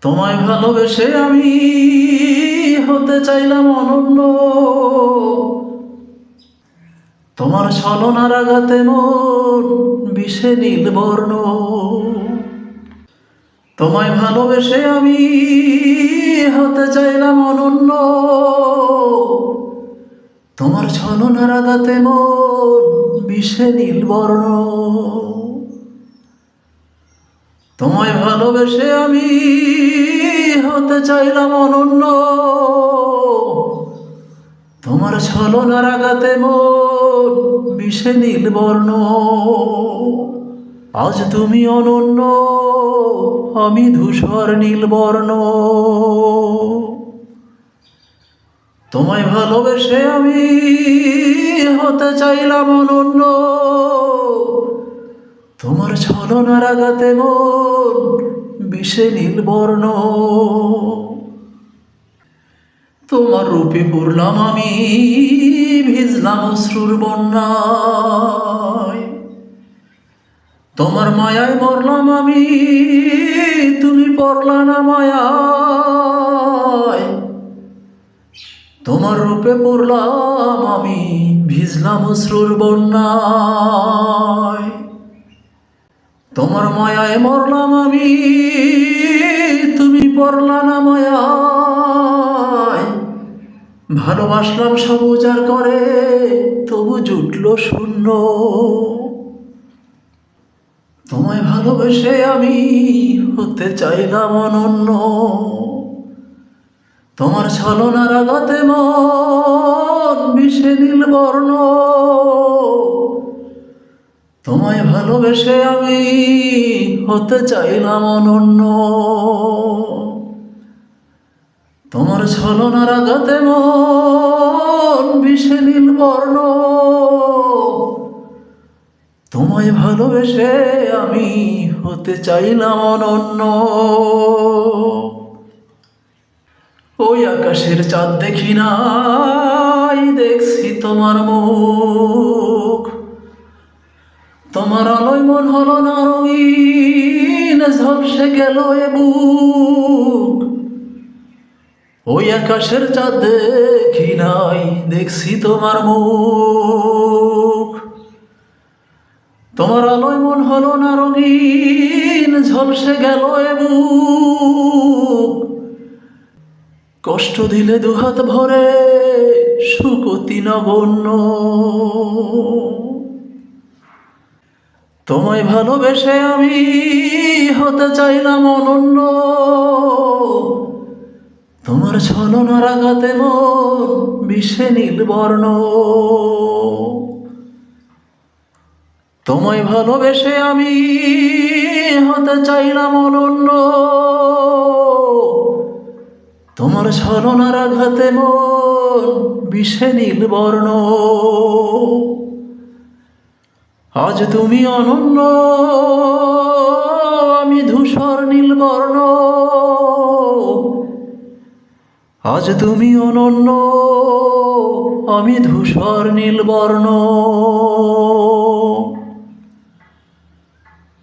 তোমায় ভালোবেসে আমি হতে চাইলাম অনন্য। তোমার ছলনার আঘাতে মন বিষে নীলবর্ণ। তোমায় ভালোবেসে আমি হতে চাইলাম অনন্য। তোমার ছলনার আঘাতে মন বিষে নীলবর্ণ। তোমায় ভালোবেসে আমি হতে চাইলাম অনন্য। তোমার ছলনার আঘাতে মন বিষে নীলবর্ণ। আজ তুমি অনন্য, আমি ধূসর নীলবর্ণ। তোমায় ভালোবেসে আমি হতে চাইলাম অনন্য। তোমার ছলনার আঘাতে মন বিষে নীলবর্ণ। তোমার রূপে পড়লাম আমি, ভিজলাম অশ্রুর বন্যায়। তোমার মায়ায় মরলাম আমি, তুমি পড়লা না মায়ায়। তোমার রূপে পড়লাম আমি, ভিজলাম অশ্রুর বন্যায়। তোমার মায়ায় মরলাম আমি, তুমি পড়লা না মায়ায়। ভালোবাসলাম সবুজার করে, তবু জুটল শূন্য। তোমায় ভালোবেসে আমি হতে চাইলাম অনন্য। তোমার ছলনার আঘাতে মন বিষে নীলবর্ণ। তোমায় ভালোবেসে আমি হতে চাইলাম অনন্য। তোমার ছলনার আঘাতে মন বিষে নীলবর্ণ। তোমায় ভালোবেসে আমি হতে চাইলাম অনন্য। ওই আকাশের চাঁদ দেখি নাই, দেখছি তোমার মুখ। তোমার আলোয় মন হলো না রঙিন, ঝলসে গেল এ বুক। ওই আকাশের চাঁদ দেখি নাই, দেখছি তোমার মুখ। তোমার আলোয় মন হলো না রঙিন, ঝলসে গেল এ বুক। কষ্ট দিলে দুহাত ভরে, সুখ অতি নগণ্য। তোমায় ভালোবেসে আমি হতে চাইলাম অনন্য। তোমার ছলনার আঘাতে মন বিষে নীলবর্ণ। তোমায় ভালোবেসে আমি হতে চাইলাম অনন্য। তোমার ছলনার আঘাতে মন বিষে নীলবর্ণ। আজ তুমি অনন্য, আমি ধূসর নীলবর্ণ। আজ তুমি অনন্য, আমি ধূসর নীলবর্ণ।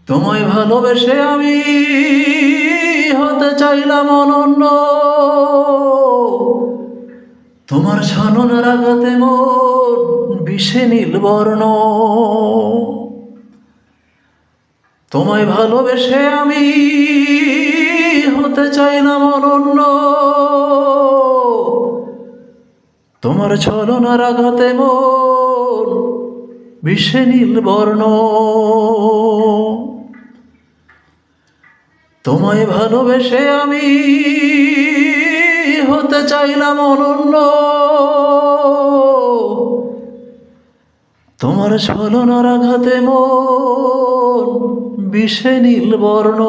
তোমায় ভালোবেসে আমি হতে চাইলাম অনন্য। তোমার ছলনার আঘাতে মন বিষে নীলবর্ণ। তোমায় ভালোবেসে আমি হতে চাইলাম অনন্য। তোমার ছলনার আঘাতে মন বিষে নীলবর্ণ। তোমায় ভালোবেসে আমি হতে চাইলাম অনন্য। তোমার ছলনার আঘাতে মন বিষে নীলবর্ণ।